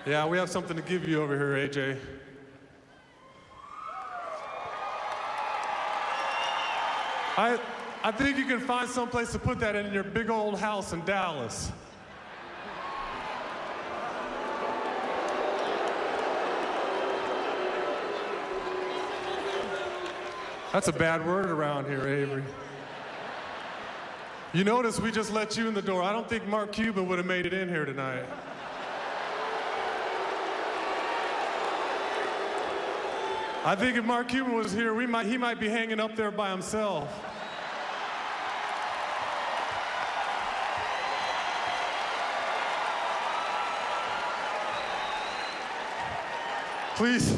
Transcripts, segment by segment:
Yeah, we have something to give you over here, AJ. I think you can find someplace to put that in your big old house in Dallas. That's a bad word around here, Avery. You notice we just let you in the door. I don't think Mark Cuban would have made it in here tonight. I think if Mark Cuban was here, he might be hanging up there by himself. Please.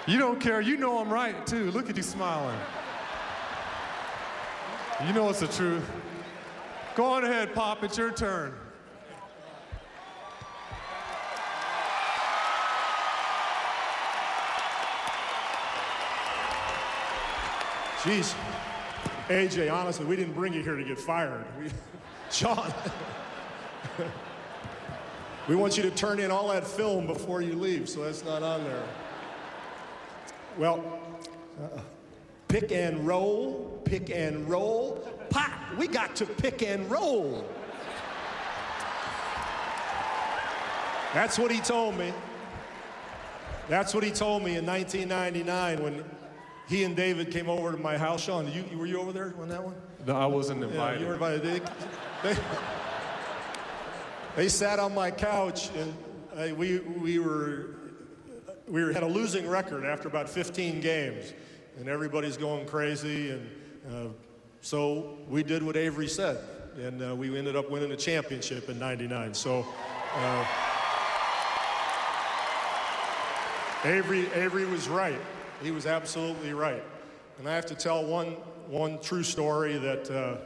You don't care. You know I'm right, too. Look at you smiling. You know it's the truth. Go on ahead, Pop. It's your turn. Jeez. AJ, honestly, we didn't bring you here to get fired. Sean, we want you to turn in all that film before you leave, so that's not on there. Well, pick and roll, pick and roll. Pop, we got to pick and roll. That's what he told me. That's what he told me in 1999 when he and David came over to my house. Sean, were you over there on that one? No, I wasn't invited. Yeah, you were invited. They sat on my couch, and we had a losing record after about 15 games, and everybody's going crazy, and so we did what Avery said, and we ended up winning a championship in '99. So Avery was right. He was absolutely right. And I have to tell one true story that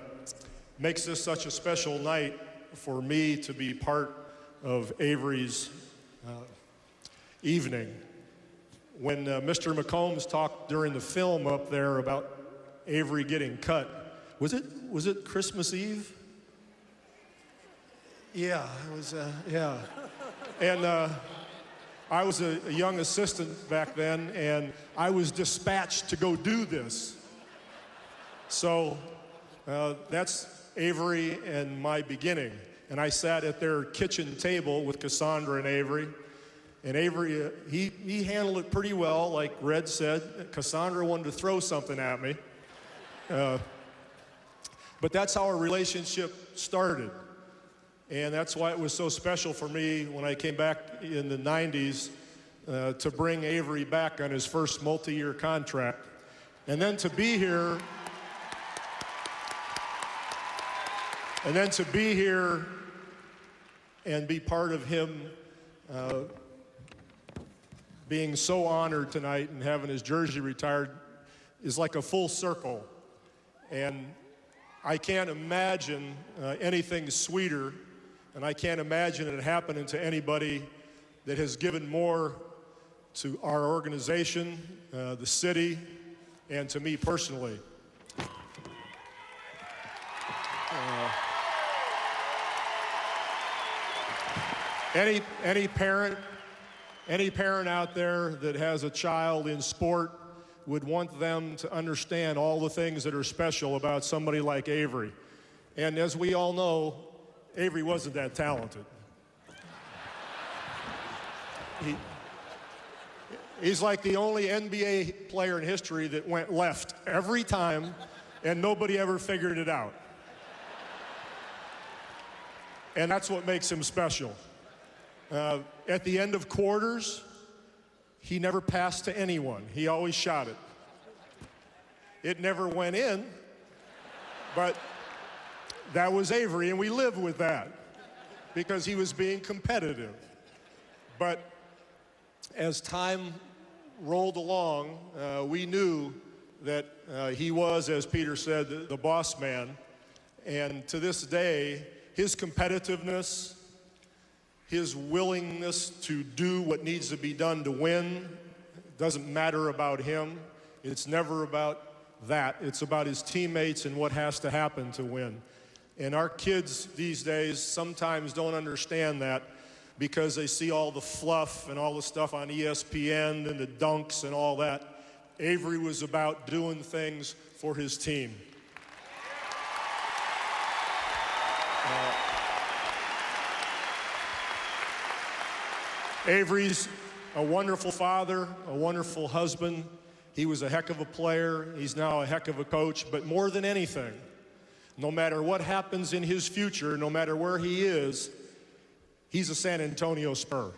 makes this such a special night for me to be part of Avery's evening. When Mr. McCombs talked during the film up there about Avery getting cut, was it Christmas Eve? Yeah, it was, yeah. And I was a young assistant back then, and I was dispatched to go do this. So that's Avery and my beginning. And I sat at their kitchen table with Cassandra and Avery. And Avery, he handled it pretty well, like Red said. Cassandra wanted to throw something at me. But that's how our relationship started. And that's why it was so special for me when I came back in the 90s to bring Avery back on his first multi-year contract. And then to be here, and be part of him being so honored tonight and having his jersey retired is like a full circle. And I can't imagine anything sweeter, and I can't imagine it happening to anybody that has given more to our organization, the city, and to me personally. Any parent out there that has a child in sport would want them to understand all the things that are special about somebody like Avery. And as we all know, Avery wasn't that talented. He's like the only NBA player in history that went left every time, and nobody ever figured it out. And that's what makes him special. At the end of quarters, he never passed to anyone. He always shot it. It never went in, but that was Avery, and we live with that because he was being competitive. But as time rolled along, we knew that he was, as Peter said, the boss man. And to this day, his competitiveness, his willingness to do what needs to be done to win, doesn't matter about him. It's never about that. It's about his teammates and what has to happen to win. And our kids these days sometimes don't understand that because they see all the fluff and all the stuff on ESPN and the dunks and all that. Avery was about doing things for his team. Avery's a wonderful father, a wonderful husband. He was a heck of a player. He's now a heck of a coach. But more than anything, no matter what happens in his future, no matter where he is, he's a San Antonio Spur.